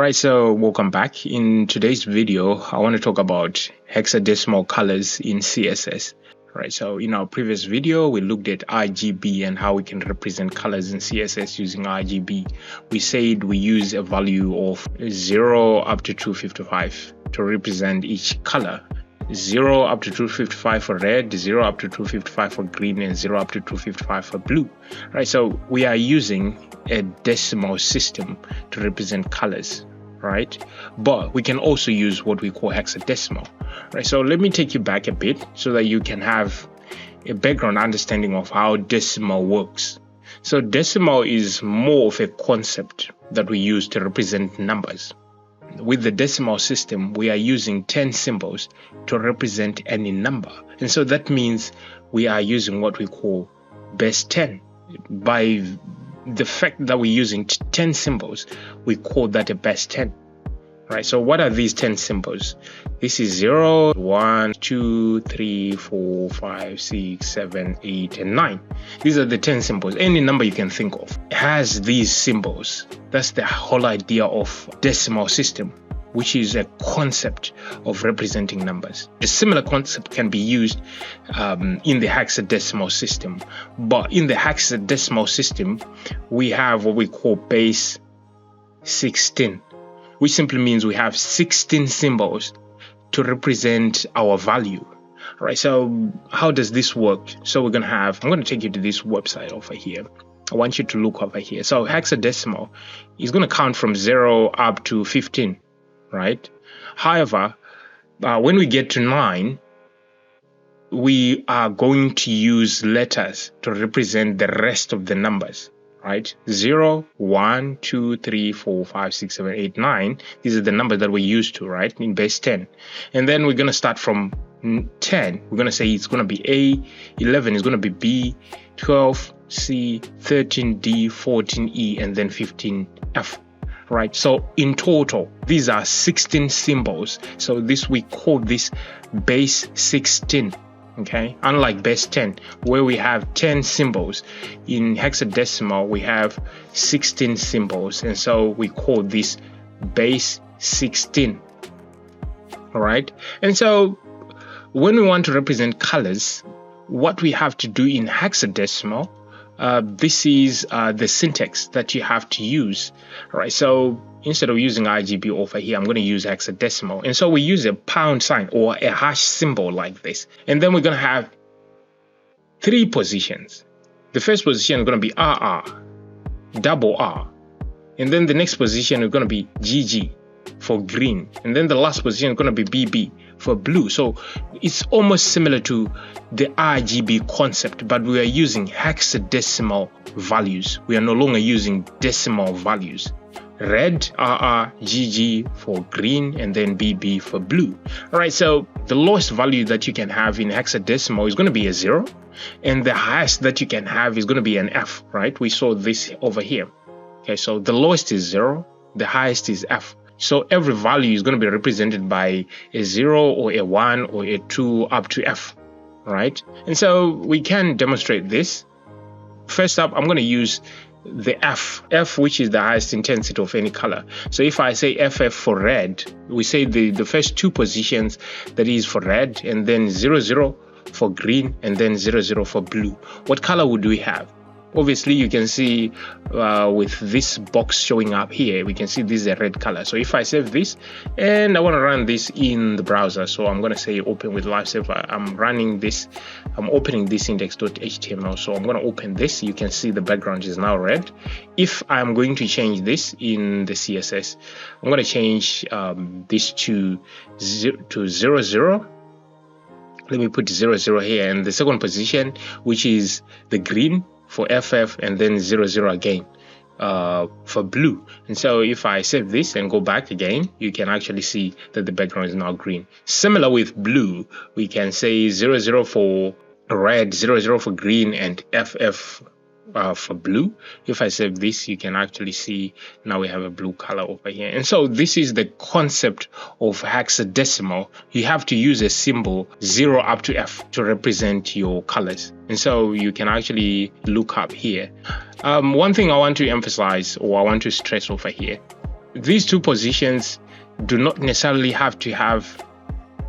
Alright, so welcome back. In today's video, I want to talk about hexadecimal colors in CSS. Right, so in our previous video, we looked at RGB and how we can represent colors in CSS using RGB. We said we use a value of 0 up to 255 to represent each color. 0 up to 255 for red, 0 up to 255 for green, and 0 up to 255 for blue. Right, so we are using a decimal system to represent colors, right? But we can also use what we call hexadecimal, right? So let me take you back a bit so that you can have a background understanding of how decimal works. So decimal is more of a concept that we use to represent numbers. With the decimal system, we are using 10 symbols to represent any number. And so that means we are using what we call base 10. By the fact that we're using 10 symbols, we call that a base 10. Right, so what are these 10 symbols? This is 0, 1, 2, 3, 4, 5, 6, 7, 8, and 9. These are the 10 symbols. Any number you can think of has these symbols. That's the whole idea of decimal system, which is a concept of representing numbers. A similar concept can be used in the hexadecimal system. But in the hexadecimal system, we have what we call base 16. Which simply means we have 16 symbols to represent our value. All right, so how does this work? So I'm going to take you to this website over here. I want you to look over here. So hexadecimal is going to count from 0 up to 15, right? However, when we get to 9, we are going to use letters to represent the rest of the numbers. Right, 0, 1, 2, 3, 4, 5, 6, 7, 8, 9. These are the numbers that we're used to, right, in base 10. And then we're going to start from 10. We're going to say it's going to be A, 11 is going to be B, 12 C, 13 D, 14 E, and then 15 F. Right, so in total, these are 16 symbols. So we call this base 16. Okay, unlike base 10 where we have 10 symbols, in hexadecimal we have 16 symbols, and so we call this base 16. All right, and so when we want to represent colors, what we have to do in hexadecimal, this is the syntax that you have to use. All right, so instead of using RGB over here, I'm going to use hexadecimal. And so we use a pound sign or a hash symbol like this. And then we're going to have 3 positions. The first position is going to be RR, double R. And then the next position is going to be GG for green. And then the last position is going to be BB for blue. So it's almost similar to the RGB concept, but we are using hexadecimal values. We are no longer using decimal values. Red, RR, GG for green, and then BB for blue. All right, so the lowest value that you can have in hexadecimal is going to be a 0, and the highest that you can have is going to be an F, right? We saw this over here. Okay, so the lowest is 0, the highest is F. So every value is going to be represented by a 0 or a 1 or a 2 up to F, right? And so we can demonstrate this. First up, I'm going to use the F, which is the highest intensity of any color. So if I say FF for red, we say the first 2 positions, that is for red, and then 0, 0 for green, and then 0, 0 for blue. What color would we have? Obviously, you can see with this box showing up here, we can see this is a red color. So if I save this and I want to run this in the browser, so I'm going to say open with LiveSaver. I'm opening this index.html. So I'm going to open this. You can see the background is now red. If I'm going to change this in the CSS, I'm going to change this to 0, 0. Let me put 0, 0 here, and the second position, which is the green, for FF, and then 0, 0 again for blue. And so if I save this and go back again, you can actually see that the background is now green. Similar with blue, we can say 0, 0 for red, 0, 0 for green, and FF for blue. If I save this, you can actually see now we have a blue color over here. And so this is the concept of hexadecimal. You have to use a symbol 0 up to F to represent your colors. And so you can actually look up here. One thing I want to emphasize, or I want to stress over here, these two positions do not necessarily have to have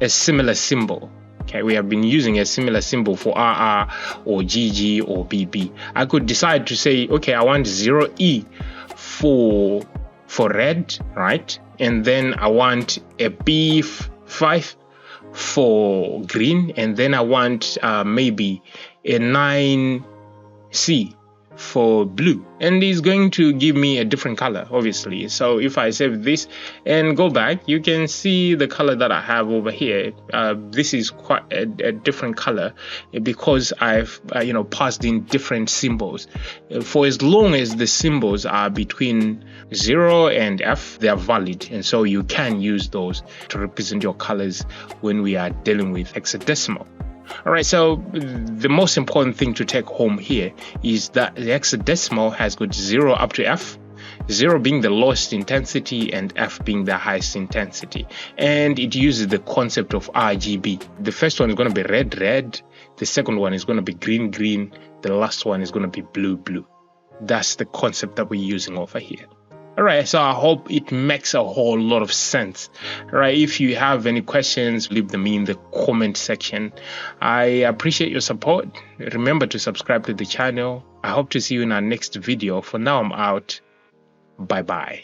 a similar symbol. Okay, we have been using a similar symbol for RR or GG or BB. I could decide to say, okay, I want 0E for red, right? And then I want a B5 for green, and then I want maybe a 9C for blue, and it's going to give me a different color, obviously. So if I save this and go back, you can see the color that I have over here. This is quite a different color because I've passed in different symbols. For as long as the symbols are between 0 and F, they are valid, and so you can use those to represent your colors when we are dealing with hexadecimal. All right, so the most important thing to take home here is that the hexadecimal has got 0 up to F, 0 being the lowest intensity and F being the highest intensity. And it uses the concept of RGB. The first one is going to be red, red. The second one is going to be green, green. The last one is going to be blue, blue. That's the concept that we're using over here. All right, so I hope it makes a whole lot of sense. All right, if you have any questions, leave them in the comment section. I appreciate your support. Remember to subscribe to the channel. I hope to see you in our next video. For now, I'm out. Bye-bye.